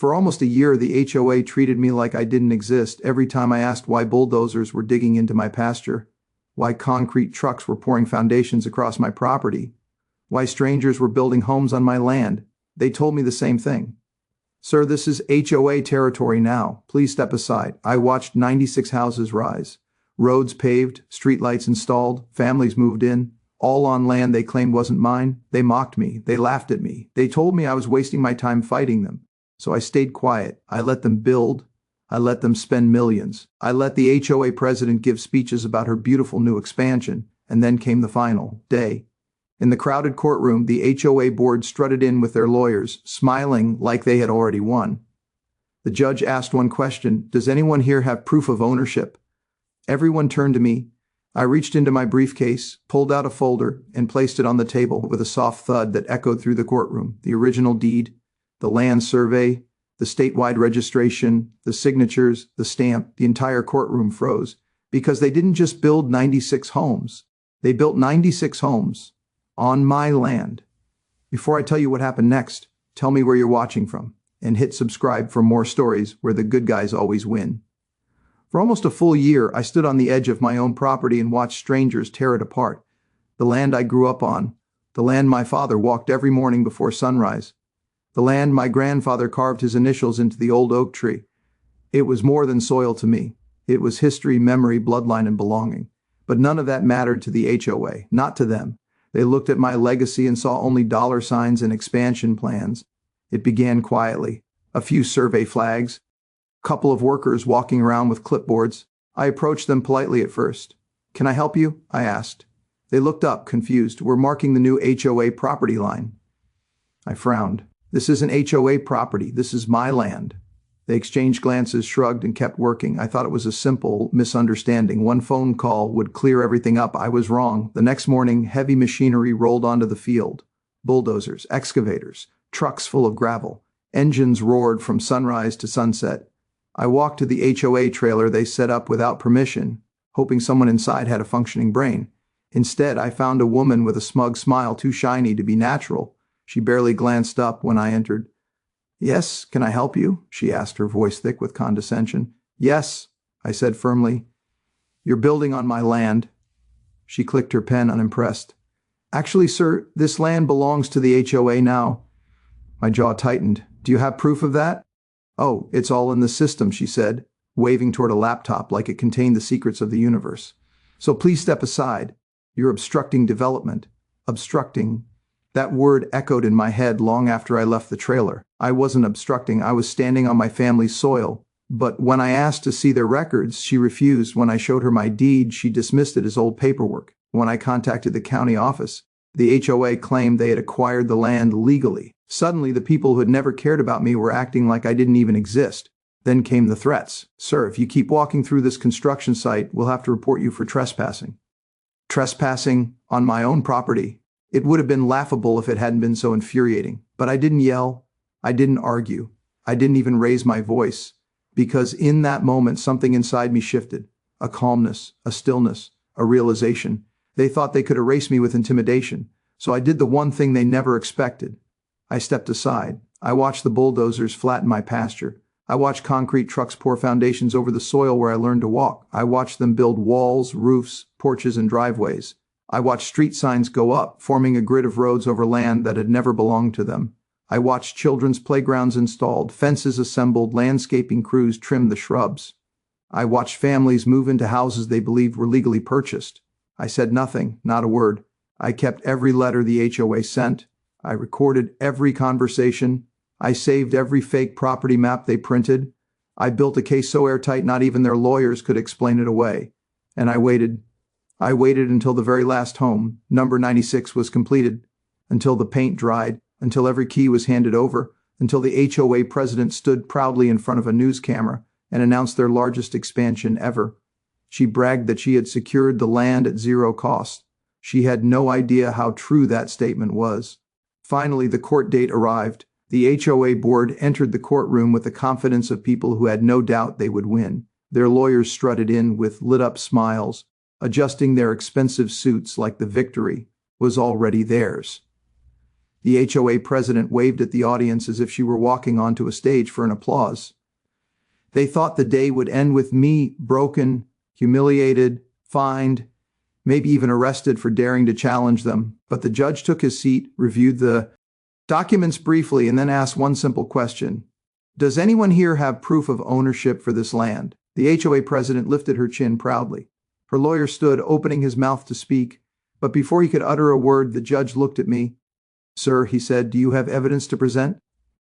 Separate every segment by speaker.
Speaker 1: For almost a year, the HOA treated me like I didn't exist every time I asked why bulldozers were digging into my pasture, why concrete trucks were pouring foundations across my property, why strangers were building homes on my land. They told me the same thing. Sir, this is HOA territory now. Please step aside. I watched 96 houses rise. Roads paved, streetlights installed, families moved in, all on land they claimed wasn't mine. They mocked me. They laughed at me. They told me I was wasting my time fighting them. So I stayed quiet. I let them build. I let them spend millions. I let the HOA president give speeches about her beautiful new expansion, and then came the final day. In the crowded courtroom, the HOA board strutted in with their lawyers, smiling like they had already won. The judge asked one question: "Does anyone here have proof of ownership?" Everyone turned to me. I reached into my briefcase, pulled out a folder, and placed it on the table with a soft thud that echoed through the courtroom. The original deed, the land survey, the statewide registration, the signatures, the stamp. The entire courtroom froze, because they didn't just build 96 homes. They built 96 homes on my land. Before I tell you what happened next, tell me where you're watching from, and hit subscribe for more stories where the good guys always win. For almost a full year, I stood on the edge of my own property and watched strangers tear it apart. The land I grew up on, the land my father walked every morning before sunrise, the land my grandfather carved his initials into the old oak tree. It was more than soil to me. It was history, memory, bloodline, and belonging. But none of that mattered to the HOA, not to them. They looked at my legacy and saw only dollar signs and expansion plans. It began quietly. A few survey flags, a couple of workers walking around with clipboards. I approached them politely at first. "Can I help you?" I asked. They looked up, confused. "We're marking the new HOA property line." I frowned. "This isn't HOA property. This is my land." They exchanged glances, shrugged, and kept working. I thought it was a simple misunderstanding. One phone call would clear everything up. I was wrong. The next morning, heavy machinery rolled onto the field. Bulldozers, excavators, trucks full of gravel. Engines roared from sunrise to sunset. I walked to the HOA trailer they set up without permission, hoping someone inside had a functioning brain. Instead, I found a woman with a smug smile too shiny to be natural. She barely glanced up when I entered. "Yes, can I help you?" she asked, her voice thick with condescension. "Yes," I said firmly. "You're building on my land." She clicked her pen, unimpressed. "Actually, sir, this land belongs to the HOA now." My jaw tightened. "Do you have proof of that?" "Oh, it's all in the system," she said, waving toward a laptop like it contained the secrets of the universe. "So please step aside. You're obstructing development." Obstructing. That word echoed in my head long after I left the trailer. I wasn't obstructing. I was standing on my family's soil. But when I asked to see their records, she refused. When I showed her my deed, she dismissed it as old paperwork. When I contacted the county office, the HOA claimed they had acquired the land legally. Suddenly, the people who had never cared about me were acting like I didn't even exist. Then came the threats. "Sir, if you keep walking through this construction site, we'll have to report you for trespassing." Trespassing on my own property. It would have been laughable if it hadn't been so infuriating. But I didn't yell. I didn't argue. I didn't even raise my voice. Because in that moment, something inside me shifted. A calmness, a stillness, a realization. They thought they could erase me with intimidation. So I did the one thing they never expected. I stepped aside. I watched the bulldozers flatten my pasture. I watched concrete trucks pour foundations over the soil where I learned to walk. I watched them build walls, roofs, porches, and driveways. I watched street signs go up, forming a grid of roads over land that had never belonged to them. I watched children's playgrounds installed, fences assembled, landscaping crews trim the shrubs. I watched families move into houses they believed were legally purchased. I said nothing, not a word. I kept every letter the HOA sent. I recorded every conversation. I saved every fake property map they printed. I built a case so airtight not even their lawyers could explain it away. And I waited. I waited until the very last home, number 96, was completed, until the paint dried, until every key was handed over, until the HOA president stood proudly in front of a news camera and announced their largest expansion ever. She bragged that she had secured the land at zero cost. She had no idea how true that statement was. Finally, the court date arrived. The HOA board entered the courtroom with the confidence of people who had no doubt they would win. Their lawyers strutted in with lit-up smiles, adjusting their expensive suits like the victory was already theirs. The HOA president waved at the audience as if she were walking onto a stage for an applause. They thought the day would end with me broken, humiliated, fined, maybe even arrested for daring to challenge them. But the judge took his seat, reviewed the documents briefly, and then asked one simple question. Does anyone here have proof of ownership for this land? The HOA president lifted her chin proudly. Her lawyer stood, opening his mouth to speak, but before he could utter a word, the judge looked at me. Sir, he said, do you have evidence to present?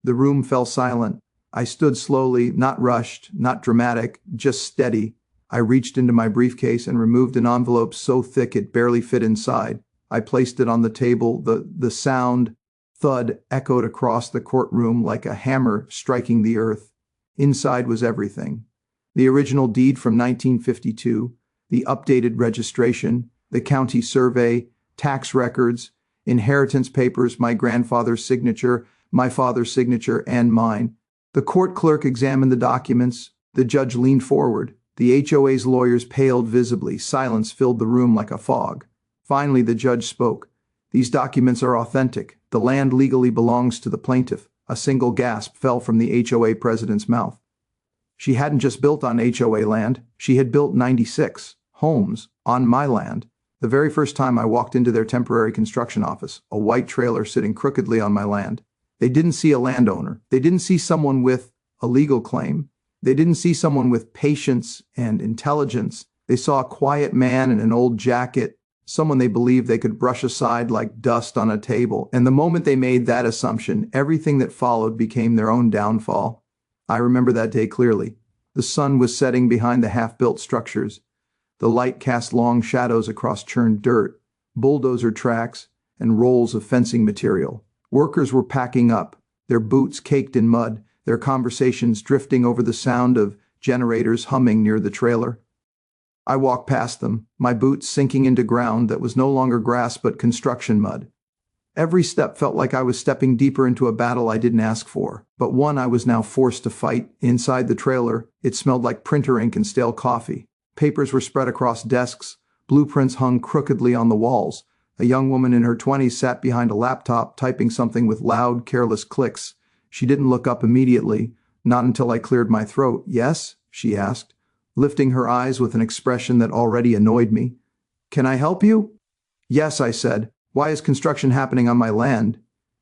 Speaker 1: The room fell silent. I stood slowly, not rushed, not dramatic, just steady. I reached into my briefcase and removed an envelope so thick it barely fit inside. I placed it on the table. The sound, thud, echoed across the courtroom like a hammer striking the earth. Inside was everything. The original deed from 1952, the updated registration, the county survey, tax records, inheritance papers, my grandfather's signature, my father's signature, and mine. The court clerk examined the documents. The judge leaned forward. The HOA's lawyers paled visibly. Silence filled the room like a fog. Finally, the judge spoke. These documents are authentic. The land legally belongs to the plaintiff. A single gasp fell from the HOA president's mouth. She hadn't just built on HOA land. She had built 96 homes on my land. The very first time I walked into their temporary construction office, a white trailer sitting crookedly on my land. They didn't see a landowner. They didn't see someone with a legal claim. They didn't see someone with patience and intelligence. They saw a quiet man in an old jacket, someone they believed they could brush aside like dust on a table. And the moment they made that assumption, everything that followed became their own downfall. I remember that day clearly. The sun was setting behind the half-built structures. The light cast long shadows across churned dirt, bulldozer tracks, and rolls of fencing material. Workers were packing up, their boots caked in mud, their conversations drifting over the sound of generators humming near the trailer. I walked past them, my boots sinking into ground that was no longer grass but construction mud. Every step felt like I was stepping deeper into a battle I didn't ask for, but one I was now forced to fight. Inside the trailer, it smelled like printer ink and stale coffee. Papers were spread across desks. Blueprints hung crookedly on the walls. A young woman in her 20s sat behind a laptop, typing something with loud, careless clicks. She didn't look up immediately, not until I cleared my throat. Yes? She asked, lifting her eyes with an expression that already annoyed me. Can I help you? Yes, I said. Why is construction happening on my land?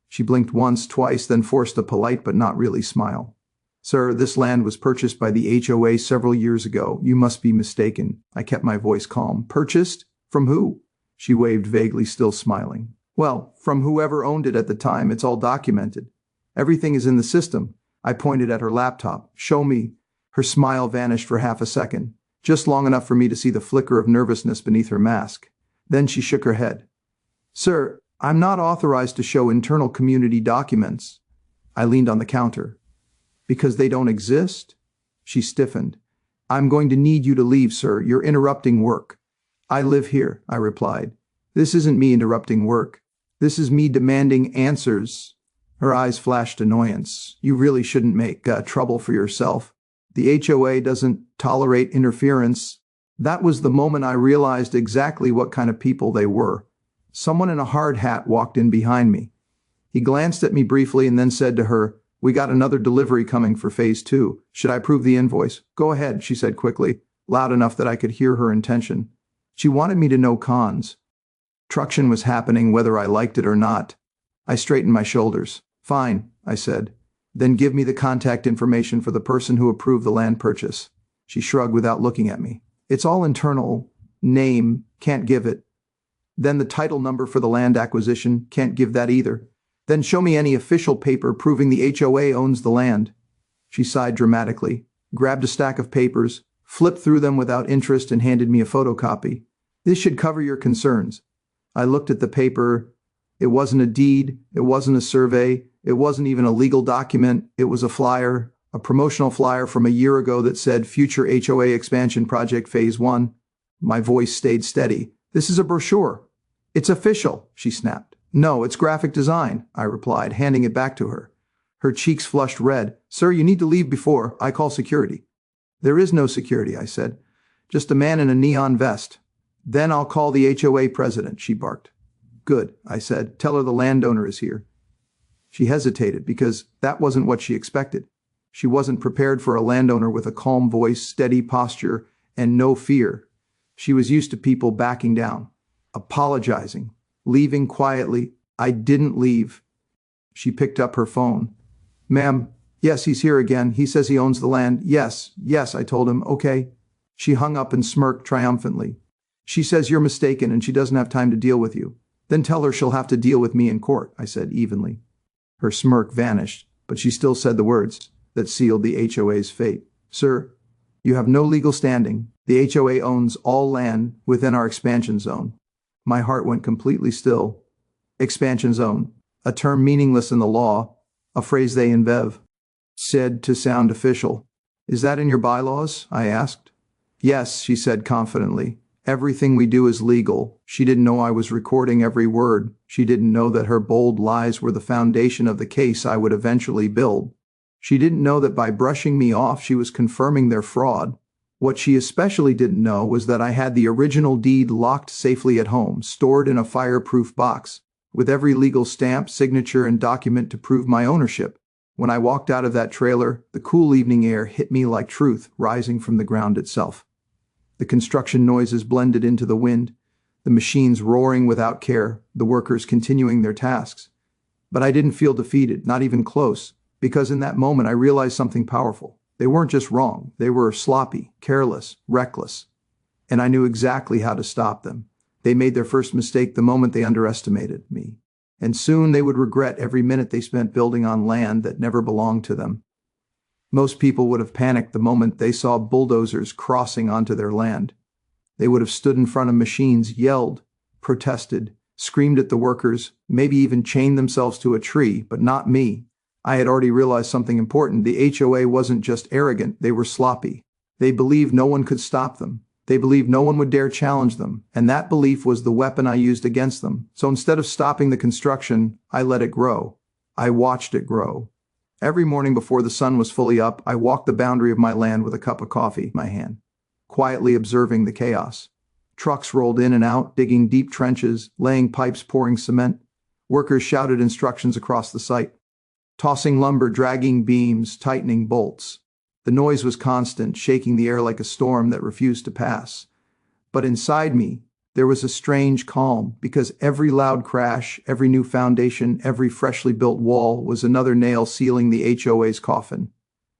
Speaker 1: She blinked once, twice, then forced a polite but not really smile. Sir, this land was purchased by the HOA several years ago. You must be mistaken. I kept my voice calm. Purchased? From who? She waved vaguely, still smiling. Well, from whoever owned it at the time. It's all documented. Everything is in the system. I pointed at her laptop. Show me. Her smile vanished for half a second, just long enough for me to see the flicker of nervousness beneath her mask. Then she shook her head. Sir, I'm not authorized to show internal community documents. I leaned on the counter. Because they don't exist? She stiffened. I'm going to need you to leave, sir. You're interrupting work. I live here, I replied. This isn't me interrupting work. This is me demanding answers. Her eyes flashed annoyance. You really shouldn't make trouble for yourself. The HOA doesn't tolerate interference. That was the moment I realized exactly what kind of people they were. Someone in a hard hat walked in behind me. He glanced at me briefly and then said to her, We got another delivery coming for phase 2. Should I prove the invoice? Go ahead, she said quickly, loud enough that I could hear her intention. She wanted me to know cons. Truction was happening whether I liked it or not. I straightened my shoulders. Fine, I said. Then give me the contact information for the person who approved the land purchase. She shrugged without looking at me. It's all internal. Name, can't give it. Then the title number for the land acquisition, can't give that either. Then show me any official paper proving the HOA owns the land. She sighed dramatically, grabbed a stack of papers, flipped through them without interest and handed me a photocopy. This should cover your concerns. I looked at the paper. It wasn't a deed. It wasn't a survey. It wasn't even a legal document. It was a flyer, a promotional flyer from a year ago that said Future HOA Expansion Project Phase 1. My voice stayed steady. This is a brochure. It's official, she snapped. No, it's graphic design, I replied, handing it back to her. Her cheeks flushed red. Sir, you need to leave before I call security. There is no security, I said. Just a man in a neon vest. Then I'll call the HOA president, she barked. Good, I said. Tell her the landowner is here. She hesitated because that wasn't what she expected. She wasn't prepared for a landowner with a calm voice, steady posture, and no fear. She was used to people backing down, apologizing, leaving quietly. I didn't leave. She picked up her phone. Ma'am, yes, he's here again. He says he owns the land. Yes, I told him. Okay. She hung up and smirked triumphantly. She says you're mistaken and she doesn't have time to deal with you. Then tell her she'll have to deal with me in court, I said evenly. Her smirk vanished, but she still said the words that sealed the HOA's fate. Sir, you have no legal standing. The HOA owns all land within our expansion zone. My heart went completely still. Expansion zone, a term meaningless in the law, a phrase they said to sound official. Is that in your bylaws? I asked. Yes, she said confidently. Everything we do is legal. She didn't know I was recording every word. She didn't know that her bold lies were the foundation of the case I would eventually build. She didn't know that by brushing me off she was confirming their fraud. What she especially didn't know was that I had the original deed locked safely at home, stored in a fireproof box, with every legal stamp, signature, and document to prove my ownership. When I walked out of that trailer, the cool evening air hit me like truth rising from the ground itself. The construction noises blended into the wind, the machines roaring without care, the workers continuing their tasks. But I didn't feel defeated, not even close, because in that moment I realized something powerful. They weren't just wrong, they were sloppy, careless, reckless. And I knew exactly how to stop them. They made their first mistake the moment they underestimated me. And soon they would regret every minute they spent building on land that never belonged to them. Most people would have panicked the moment they saw bulldozers crossing onto their land. They would have stood in front of machines, yelled, protested, screamed at the workers, maybe even chained themselves to a tree, but not me. I had already realized something important. The HOA wasn't just arrogant, they were sloppy. They believed no one could stop them. They believed no one would dare challenge them, and that belief was the weapon I used against them. So instead of stopping the construction, I let it grow. I watched it grow. Every morning before the sun was fully up, I walked the boundary of my land with a cup of coffee in my hand, quietly observing the chaos. Trucks rolled in and out, digging deep trenches, laying pipes, pouring cement. Workers shouted instructions across the site, tossing lumber, dragging beams, tightening bolts. The noise was constant, shaking the air like a storm that refused to pass. But inside me, there was a strange calm, because every loud crash, every new foundation, every freshly built wall was another nail sealing the HOA's coffin.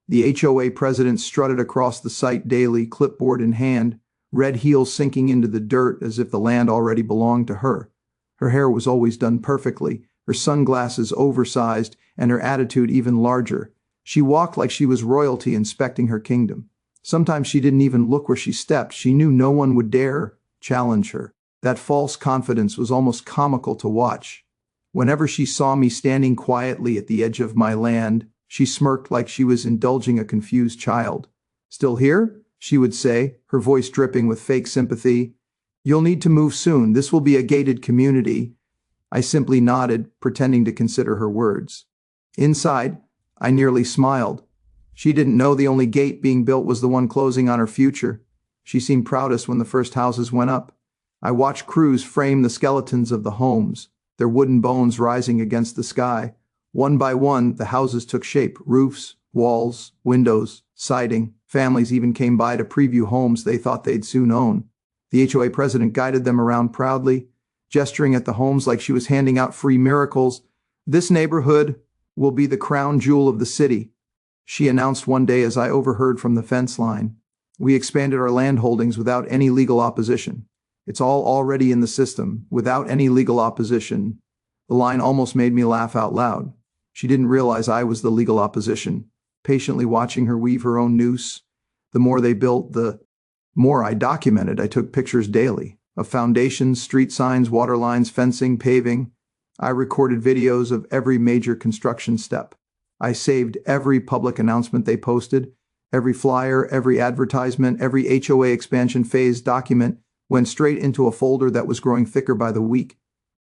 Speaker 1: The HOA president strutted across the site daily, clipboard in hand, red heels sinking into the dirt as if the land already belonged to her. Her hair was always done perfectly, her sunglasses oversized, and her attitude even larger. She walked like she was royalty inspecting her kingdom. Sometimes she didn't even look where she stepped. She knew no one would dare challenge her. That false confidence was almost comical to watch. Whenever she saw me standing quietly at the edge of my land, she smirked like she was indulging a confused child. Still here? She would say, her voice dripping with fake sympathy. You'll need to move soon. This will be a gated community. I simply nodded, pretending to consider her words. Inside, I nearly smiled. She didn't know the only gate being built was the one closing on her future. She seemed proudest when the first houses went up. I watched crews frame the skeletons of the homes, their wooden bones rising against the sky. One by one, the houses took shape: roofs, walls, windows, siding. Families even came by to preview homes they thought they'd soon own. The HOA president guided them around proudly, gesturing at the homes like she was handing out free miracles. This neighborhood will be the crown jewel of the city, she announced one day as I overheard from the fence line. We expanded our land holdings without any legal opposition. It's all already in the system, without any legal opposition. The line almost made me laugh out loud. She didn't realize I was the legal opposition, patiently watching her weave her own noose. The more they built, the more I documented. I took pictures daily of foundations, street signs, water lines, fencing, paving. I recorded videos of every major construction step. I saved every public announcement they posted. Every flyer, every advertisement, every HOA expansion phase document went straight into a folder that was growing thicker by the week.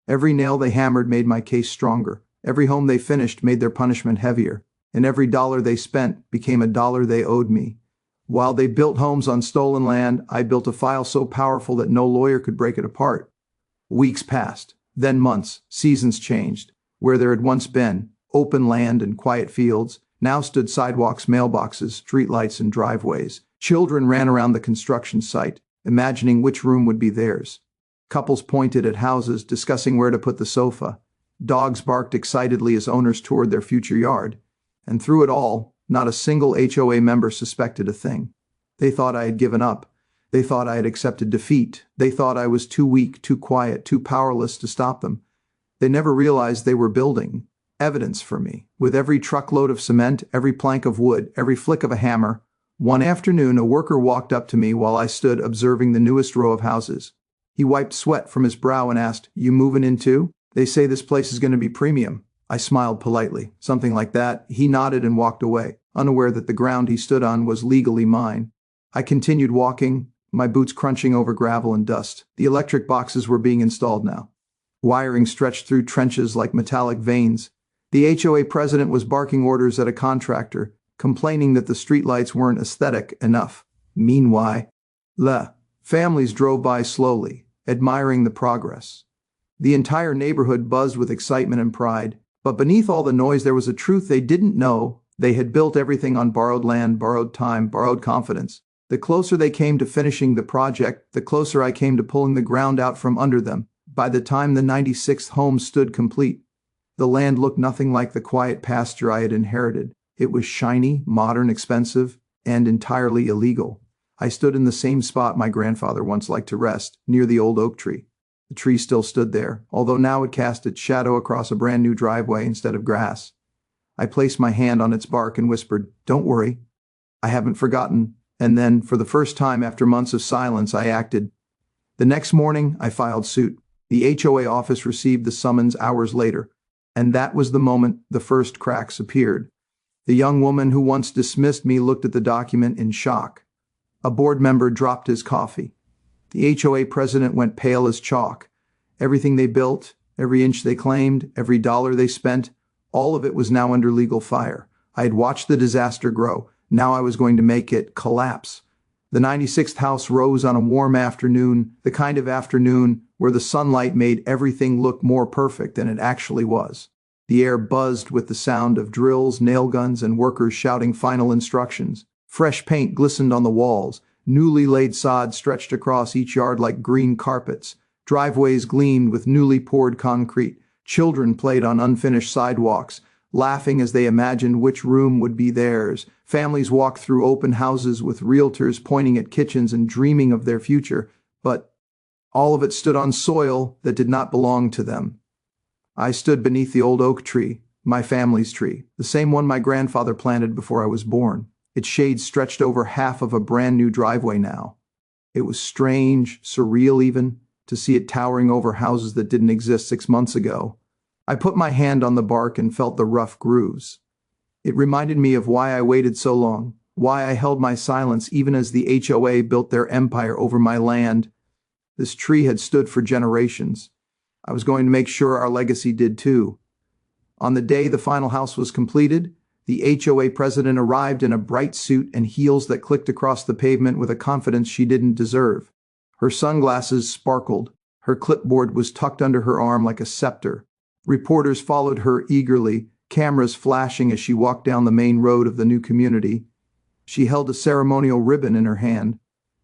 Speaker 1: Every nail they hammered made my case stronger. Every home they finished made their punishment heavier. And every dollar they spent became a dollar they owed me. While they built homes on stolen land, I built a file so powerful that no lawyer could break it apart. Weeks passed, then months, seasons changed. Where there had once been open land and quiet fields. Now stood sidewalks, mailboxes, streetlights, and driveways. Children ran around the construction site, imagining which room would be theirs. Couples pointed at houses, discussing where to put the sofa. Dogs barked excitedly as owners toured their future yard. And through it all, not a single HOA member suspected a thing. They thought I had given up. They thought I had accepted defeat. They thought I was too weak, too quiet, too powerless to stop them. They never realized they were building evidence for me. With every truckload of cement, every plank of wood, every flick of a hammer. One afternoon, a worker walked up to me while I stood observing the newest row of houses. He wiped sweat from his brow and asked, "You moving in too? They say this place is going to be premium." I smiled politely. Something like that. He nodded and walked away, unaware that the ground he stood on was legally mine. I continued walking, my boots crunching over gravel and dust. The electric boxes were being installed now. Wiring stretched through trenches like metallic veins. The HOA president was barking orders at a contractor, complaining that the streetlights weren't aesthetic enough. Meanwhile, families drove by slowly, admiring the progress. The entire neighborhood buzzed with excitement and pride, but beneath all the noise there was a truth they didn't know. They had built everything on borrowed land, borrowed time, borrowed confidence. The closer they came to finishing the project, the closer I came to pulling the ground out from under them. By the time the 96th home stood complete, the land looked nothing like the quiet pasture I had inherited. It was shiny, modern, expensive, and entirely illegal. I stood in the same spot my grandfather once liked to rest, near the old oak tree. The tree still stood there, although now it cast its shadow across a brand new driveway instead of grass. I placed my hand on its bark and whispered, "Don't worry, I haven't forgotten." And then, for the first time after months of silence, I acted. The next morning, I filed suit. The HOA office received the summons hours later, and that was the moment the first cracks appeared. The young woman who once dismissed me looked at the document in shock. A board member dropped his coffee. The HOA president went pale as chalk. Everything they built, every inch they claimed, every dollar they spent, all of it was now under legal fire. I had watched the disaster grow. Now I was going to make it collapse. The 96th house rose on a warm afternoon, the kind of afternoon where the sunlight made everything look more perfect than it actually was. The air buzzed with the sound of drills, nail guns, and workers shouting final instructions. Fresh paint glistened on the walls. Newly laid sod stretched across each yard like green carpets. Driveways gleamed with newly poured concrete. Children played on unfinished sidewalks, laughing as they imagined which room would be theirs. Families walked through open houses with realtors pointing at kitchens and dreaming of their future, but all of it stood on soil that did not belong to them. I stood beneath the old oak tree, my family's tree, the same one my grandfather planted before I was born. Its shade stretched over half of a brand new driveway now. It was strange, surreal even, to see it towering over houses that didn't exist 6 months ago. I put my hand on the bark and felt the rough grooves. It reminded me of why I waited so long, why I held my silence even as the HOA built their empire over my land. This tree had stood for generations. I was going to make sure our legacy did too. On the day the final house was completed, the HOA president arrived in a bright suit and heels that clicked across the pavement with a confidence she didn't deserve. Her sunglasses sparkled. Her clipboard was tucked under her arm like a scepter. Reporters followed her eagerly, cameras flashing as she walked down the main road of the new community. She held a ceremonial ribbon in her hand.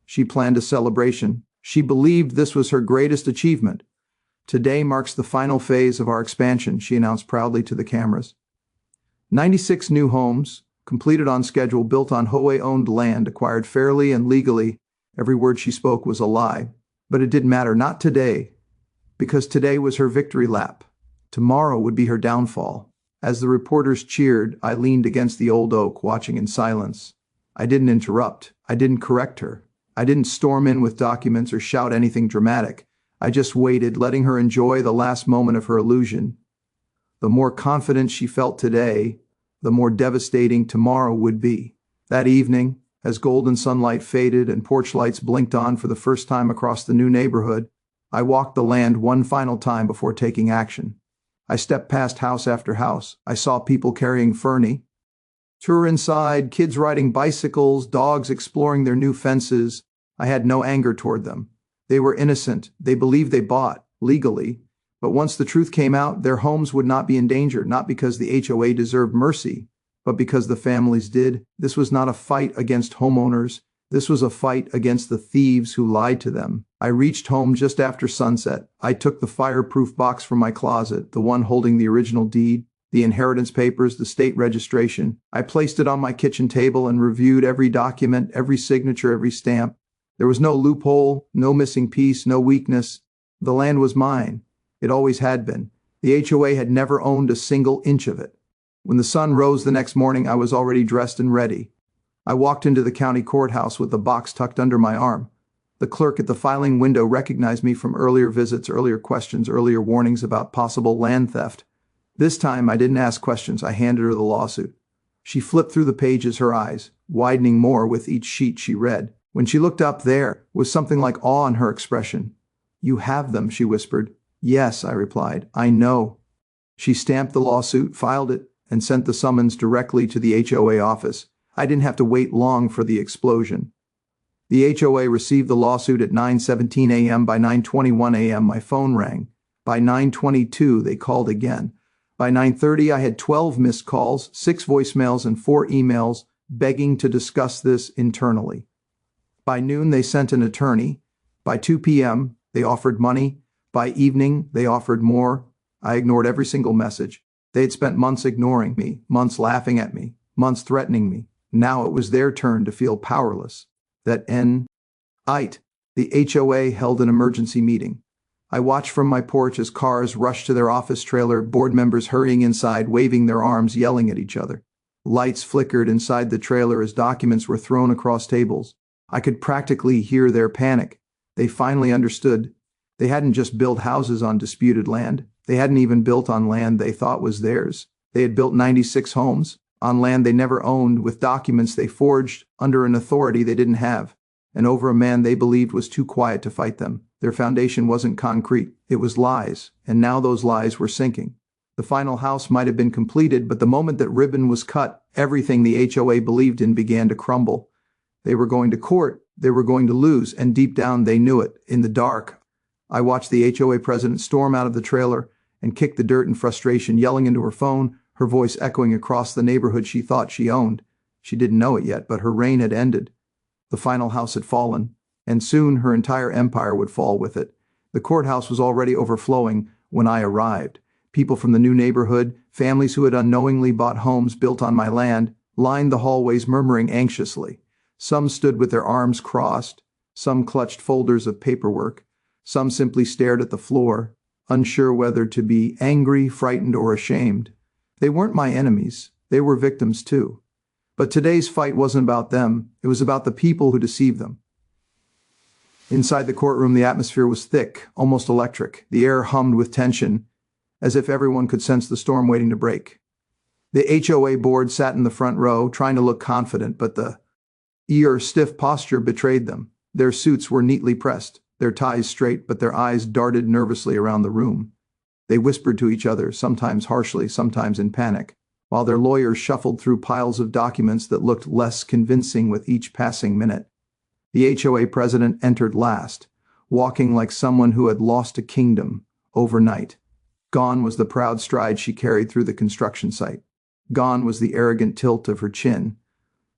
Speaker 1: She planned a celebration. She believed this was her greatest achievement. "Today marks the final phase of our expansion," she announced proudly to the cameras. 96 new homes, completed on schedule, built on HOA-owned land, acquired fairly and legally. Every word she spoke was a lie. But it didn't matter, not today, because today was her victory lap. Tomorrow would be her downfall. As the reporters cheered, I leaned against the old oak, watching in silence. I didn't interrupt. I didn't correct her. I didn't storm in with documents or shout anything dramatic. I just waited, letting her enjoy the last moment of her illusion. The more confident she felt today, the more devastating tomorrow would be. That evening, as golden sunlight faded and porch lights blinked on for the first time across the new neighborhood, I walked the land one final time before taking action. I stepped past house after house. I saw people carrying Fernie. Tour inside, kids riding bicycles, dogs exploring their new fences. I had no anger toward them. They were innocent. They believed they bought, legally. But once the truth came out, their homes would not be in danger, not because the HOA deserved mercy, but because the families did. This was not a fight against homeowners. This was a fight against the thieves who lied to them. I reached home just after sunset. I took the fireproof box from my closet, the one holding the original deed, the inheritance papers, the state registration. I placed it on my kitchen table and reviewed every document, every signature, every stamp. There was no loophole, no missing piece, no weakness. The land was mine. It always had been. The HOA had never owned a single inch of it. When the sun rose the next morning, I was already dressed and ready. I walked into the county courthouse with the box tucked under my arm. The clerk at the filing window recognized me from earlier visits, earlier questions, earlier warnings about possible land theft. This time, I didn't ask questions. I handed her the lawsuit. She flipped through the pages, her eyes widening more with each sheet she read. When she looked up, there was something like awe in her expression. "You have them," she whispered. "Yes," I replied. "I know." She stamped the lawsuit, filed it, and sent the summons directly to the HOA office. I didn't have to wait long for the explosion. The HOA received the lawsuit at 9:17 a.m. By 9:21 a.m., my phone rang. By 9:22, they called again. By 9:30, I had 12 missed calls, 6 voicemails, and 4 emails begging to discuss this internally. By noon, they sent an attorney. By 2 p.m., they offered money. By evening, they offered more. I ignored every single message. They had spent months ignoring me, months laughing at me, months threatening me. Now it was their turn to feel powerless. That night, the HOA held an emergency meeting. I watched from my porch as cars rushed to their office trailer, board members hurrying inside, waving their arms, yelling at each other. Lights flickered inside the trailer as documents were thrown across tables. I could practically hear their panic. They finally understood. They hadn't just built houses on disputed land. They hadn't even built on land they thought was theirs. They had built 96 homes on land they never owned, with documents they forged under an authority they didn't have, and over a man they believed was too quiet to fight them. Their foundation wasn't concrete. It was lies, and now those lies were sinking. The final house might have been completed, but the moment that ribbon was cut, everything the HOA believed in began to crumble. They were going to court. They were going to lose, and deep down they knew it. In the dark, I watched the HOA president storm out of the trailer and kick the dirt in frustration, yelling into her phone, her voice echoing across the neighborhood she thought she owned. She didn't know it yet, but her reign had ended. The final house had fallen, and soon her entire empire would fall with it. The courthouse was already overflowing when I arrived. People from the new neighborhood, families who had unknowingly bought homes built on my land, lined the hallways murmuring anxiously. Some stood with their arms crossed, some clutched folders of paperwork, some simply stared at the floor, unsure whether to be angry, frightened, or ashamed. They weren't my enemies. They were victims too. But today's fight wasn't about them. It was about the people who deceived them. Inside the courtroom, the atmosphere was thick, almost electric. The air hummed with tension, as if everyone could sense the storm waiting to break. The HOA board sat in the front row, trying to look confident, but the stiff posture betrayed them. Their suits were neatly pressed, their ties straight, but their eyes darted nervously around the room. They whispered to each other, sometimes harshly, sometimes in panic, while their lawyers shuffled through piles of documents that looked less convincing with each passing minute. The HOA president entered last, walking like someone who had lost a kingdom overnight. Gone was the proud stride she carried through the construction site. Gone was the arrogant tilt of her chin.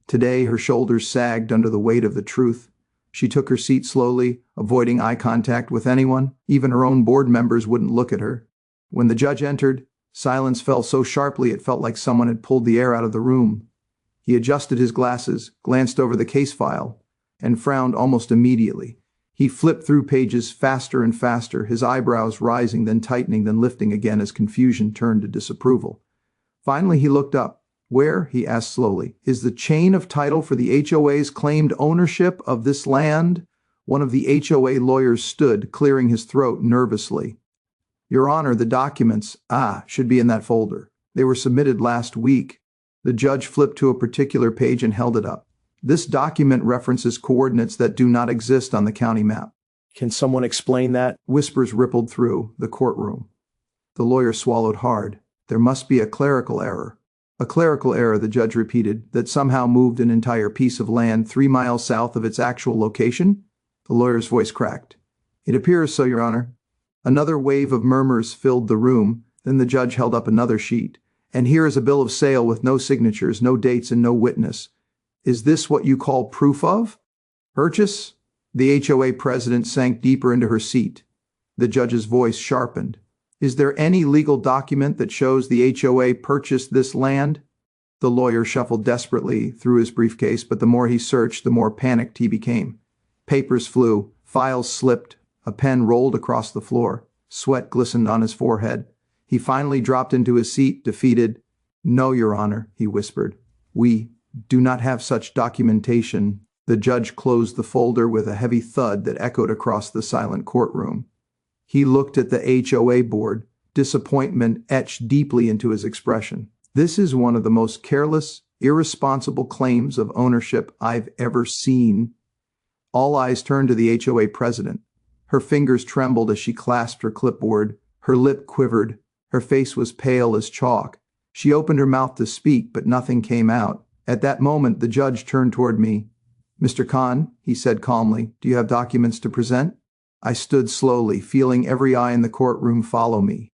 Speaker 1: Today, her shoulders sagged under the weight of the truth. She took her seat slowly, avoiding eye contact with anyone. Even her own board members wouldn't look at her. When the judge entered, silence fell so sharply it felt like someone had pulled the air out of the room. He adjusted his glasses, glanced over the case file, and frowned almost immediately. He flipped through pages faster and faster, his eyebrows rising, then tightening, then lifting again as confusion turned to disapproval. Finally, he looked up. "Where," he asked slowly, "is the chain of title for the HOA's claimed ownership of this land?" One of the HOA lawyers stood, clearing his throat nervously. "Your Honor, the documents, should be in that folder. They were submitted last week." The judge flipped to a particular page and held it up. "This document references coordinates that do not exist on the county map."
Speaker 2: Can someone explain that?
Speaker 1: Whispers rippled through the courtroom. The lawyer swallowed hard. "There must be a clerical error." "A clerical error," the judge repeated, "that somehow moved an entire piece of land 3 miles south of its actual location?" The lawyer's voice cracked. "It appears so, Your Honor." Another wave of murmurs filled the room, then the judge held up another sheet. And here is a bill of sale with no signatures, no dates, and no witness. Is this what you call proof of purchase? The HOA president sank deeper into her seat. The judge's voice sharpened. Is there any legal document that shows the HOA purchased this land? The lawyer shuffled desperately through his briefcase, but the more he searched, the more panicked he became. Papers flew, files slipped, a pen rolled across the floor. Sweat glistened on his forehead. He finally dropped into his seat, defeated. "No, Your Honor," he whispered. "We do not have such documentation." The judge closed the folder with a heavy thud that echoed across the silent courtroom. He looked at the HOA board, disappointment etched deeply into his expression. "This is one of the most careless, irresponsible claims of ownership I've ever seen." All eyes turned to the HOA president. Her fingers trembled as she clasped her clipboard. Her lip quivered. Her face was pale as chalk. She opened her mouth to speak, but nothing came out. At that moment, the judge turned toward me. "Mr. Khan," he said calmly, "do you have documents to present?" I stood slowly, feeling every eye in the courtroom follow me.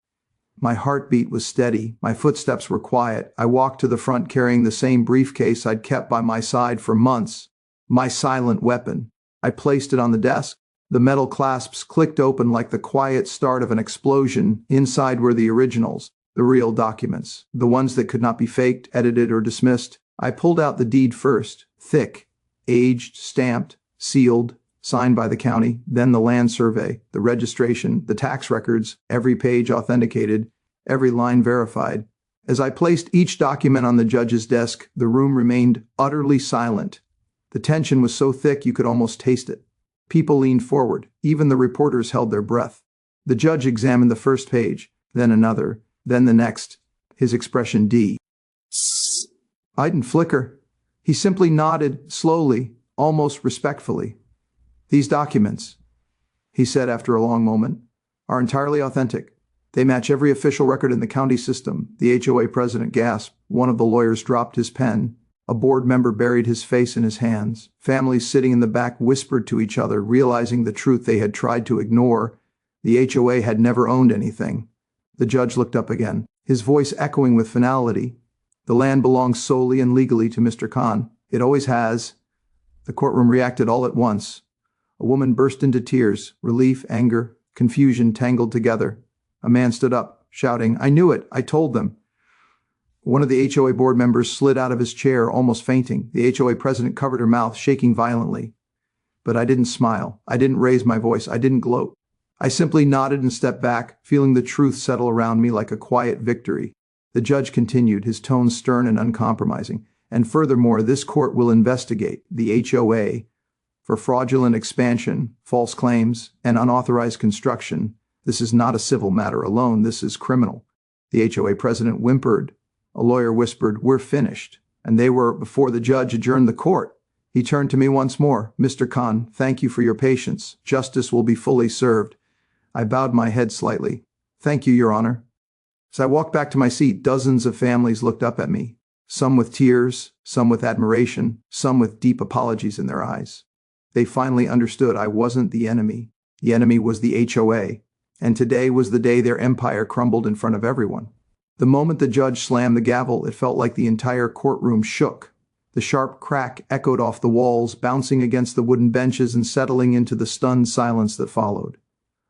Speaker 1: My heartbeat was steady. My footsteps were quiet. I walked to the front carrying the same briefcase I'd kept by my side for months. My silent weapon. I placed it on the desk. The metal clasps clicked open like the quiet start of an explosion. Inside were the originals, the real documents, the ones that could not be faked, edited, or dismissed. I pulled out the deed first, thick, aged, stamped, sealed, signed by the county, then the land survey, the registration, the tax records, every page authenticated, every line verified. As I placed each document on the judge's desk, the room remained utterly silent. The tension was so thick you could almost taste it. People leaned forward. Even the reporters held their breath. The judge examined the first page, then another, then the next. His expression D. I didn't flicker. He simply nodded, slowly, almost respectfully. "These documents," he said after a long moment, "are entirely authentic. They match every official record in the county system." The HOA president gasped. One of the lawyers dropped his pen. A board member buried his face in his hands. Families sitting in the back whispered to each other, realizing the truth they had tried to ignore. The HOA had never owned anything. The judge looked up again, his voice echoing with finality. "The land belongs solely and legally to Mr. Khan. It always has." The courtroom reacted all at once. A woman burst into tears, relief, anger, confusion tangled together. A man stood up, shouting, "I knew it! I told them!" One of the HOA board members slid out of his chair, almost fainting. The HOA president covered her mouth, shaking violently. But I didn't smile. I didn't raise my voice. I didn't gloat. I simply nodded and stepped back, feeling the truth settle around me like a quiet victory. The judge continued, his tone stern and uncompromising. "And furthermore, this court will investigate the HOA for fraudulent expansion, false claims, and unauthorized construction. This is not a civil matter alone. This is criminal." The HOA president whimpered. A lawyer whispered, "We're finished." And they were before the judge adjourned the court. He turned to me once more. "Mr. Khan, thank you for your patience. Justice will be fully served." I bowed my head slightly. "Thank you, Your Honor." As I walked back to my seat, dozens of families looked up at me, some with tears, some with admiration, some with deep apologies in their eyes. They finally understood I wasn't the enemy. The enemy was the HOA. And today was the day their empire crumbled in front of everyone. The moment the judge slammed the gavel, it felt like the entire courtroom shook. The sharp crack echoed off the walls, bouncing against the wooden benches and settling into the stunned silence that followed.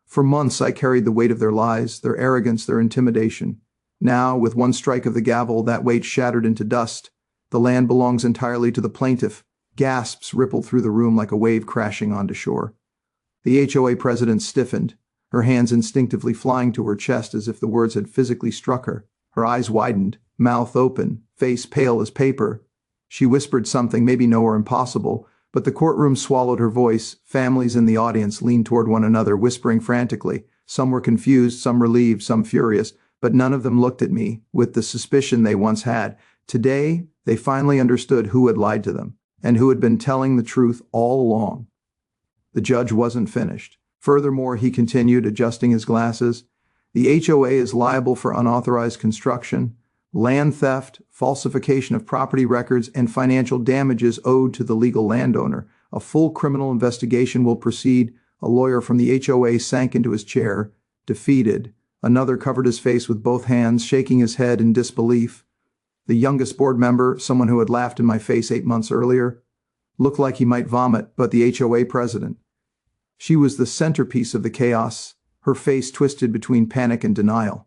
Speaker 1: For months I carried the weight of their lies, their arrogance, their intimidation. Now, with one strike of the gavel, that weight shattered into dust. The land belongs entirely to the plaintiff. Gasps rippled through the room like a wave crashing onto shore. The HOA president stiffened, her hands instinctively flying to her chest as if the words had physically struck her. Her eyes widened, mouth open, face pale as paper. She whispered something maybe no or impossible, but the courtroom swallowed her voice. Families in the audience leaned toward one another, whispering frantically. Some were confused, some relieved, some furious, but none of them looked at me with the suspicion they once had. Today, they finally understood who had lied to them and who had been telling the truth all along. The judge wasn't finished. Furthermore, he continued, adjusting his glasses, the HOA is liable for unauthorized construction, land theft, falsification of property records, and financial damages owed to the legal landowner. A full criminal investigation will proceed. A lawyer from the HOA sank into his chair. defeated. Another covered his face with both hands, shaking his head in disbelief. The youngest board member, someone who had laughed in my face 8 months earlier, looked like he might vomit, but the HOA president. She was the centerpiece of the chaos, her face twisted between panic and denial.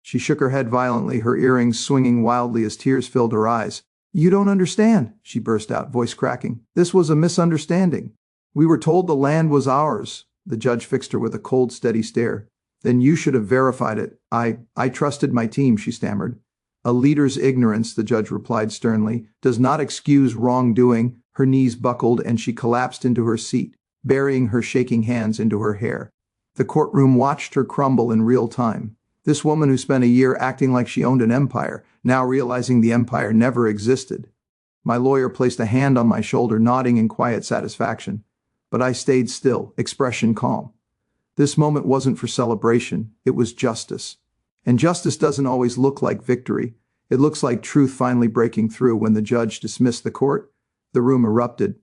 Speaker 1: She shook her head violently, her earrings swinging wildly as tears filled her eyes. "You don't understand," she burst out, voice cracking. "This was a misunderstanding. We were told the land was ours." The judge fixed her with a cold, steady stare. "Then you should have verified it. I trusted my team," she stammered. "A leader's ignorance," the judge replied sternly, "does not excuse wrongdoing." Her knees buckled and she collapsed into her seat, burying her shaking hands into her hair. The courtroom watched her crumble in real time. This woman who spent a year acting like she owned an empire, now realizing the empire never existed. My lawyer placed a hand on my shoulder, nodding in quiet satisfaction. But I stayed still, expression calm. This moment wasn't for celebration, it was justice. And justice doesn't always look like victory. It looks like truth finally breaking through. When the judge dismissed the court, the room erupted.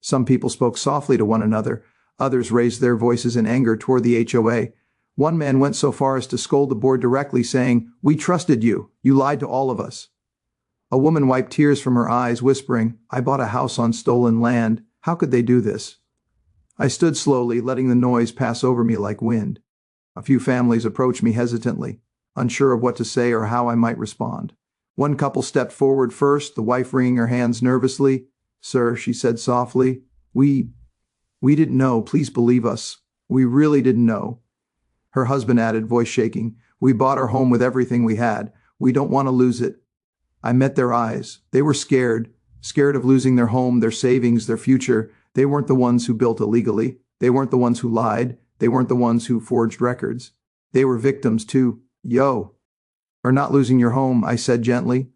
Speaker 1: Some people spoke softly to one another. Others raised their voices in anger toward the HOA. One man went so far as to scold the board directly, saying, "We trusted you. You lied to all of us." A woman wiped tears from her eyes, whispering, "I bought a house on stolen land. How could they do this?" I stood slowly, letting the noise pass over me like wind. A few families approached me hesitantly, unsure of what to say or how I might respond. One couple stepped forward first, the wife wringing her hands nervously. "Sir," she said softly, we didn't know. Please believe us. We really didn't know." Her husband added, voice shaking, "We bought our home with everything we had. We don't want to lose it." I met their eyes. They were scared of losing their home, their savings, their future. They weren't the ones who built illegally. They weren't the ones who lied. They weren't the ones who forged records. They were victims too. Or not losing your home," I said gently.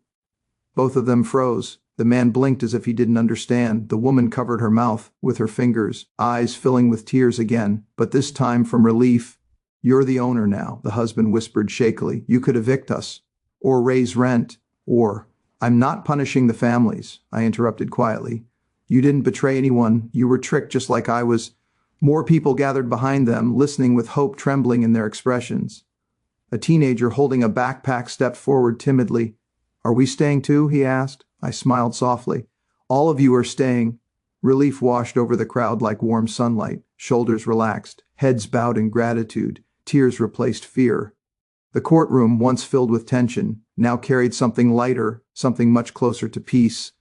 Speaker 1: Both of them froze. The man blinked as if he didn't understand. The woman covered her mouth with her fingers, eyes filling with tears again, but this time from relief. "You're the owner now," the husband whispered shakily. "You could evict us, or raise rent, or—" "I'm not punishing the families," I interrupted quietly. "You didn't betray anyone. You were tricked just like I was." More people gathered behind them, listening with hope trembling in their expressions. A teenager holding a backpack stepped forward timidly. "Are we staying too?" he asked. I smiled softly. "All of you are staying." Relief washed over the crowd like warm sunlight. Shoulders relaxed, heads bowed in gratitude. Tears replaced fear. The courtroom, once filled with tension, now carried something lighter, something much closer to peace.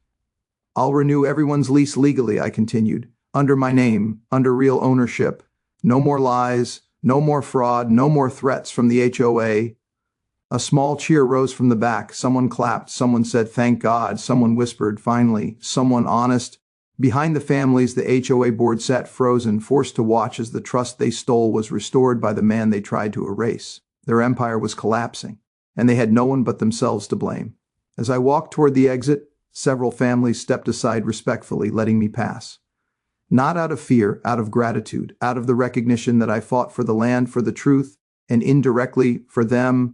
Speaker 1: "I'll renew everyone's lease legally," I continued. "Under my name, under real ownership. No more lies, no more fraud, no more threats from the HOA." A small cheer rose from the back. Someone clapped. Someone said, "Thank God." Someone whispered, "Finally, someone honest." Behind the families, the HOA board sat frozen, forced to watch as the trust they stole was restored by the man they tried to erase. Their empire was collapsing, and they had no one but themselves to blame. As I walked toward the exit, several families stepped aside respectfully, letting me pass. Not out of fear, out of gratitude, out of the recognition that I fought for the land, for the truth, and indirectly for them.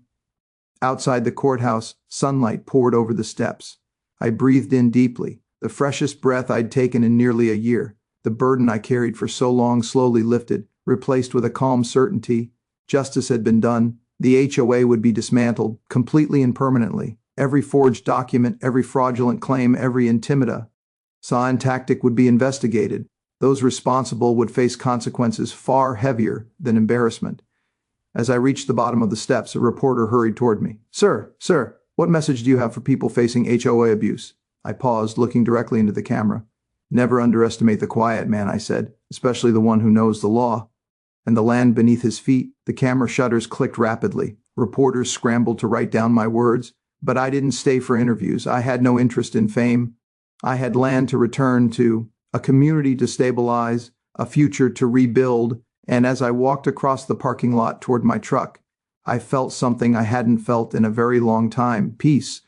Speaker 1: Outside the courthouse, sunlight poured over the steps. I breathed in deeply, the freshest breath I'd taken in nearly a year. The burden I carried for so long slowly lifted, replaced with a calm certainty. Justice had been done. The HOA would be dismantled, completely and permanently. Every forged document, every fraudulent claim, every intimidation tactic would be investigated. Those responsible would face consequences far heavier than embarrassment. As I reached the bottom of the steps, a reporter hurried toward me. Sir, what message do you have for people facing HOA abuse?" I paused, looking directly into the camera. "Never underestimate the quiet man," I said, "especially the one who knows the law." And the land beneath his feet, the camera shutters clicked rapidly. Reporters scrambled to write down my words, but I didn't stay for interviews. I had no interest in fame. I had land to return to, a community to stabilize, a future to rebuild. And as I walked across the parking lot toward my truck, I felt something I hadn't felt in a very long time. Peace.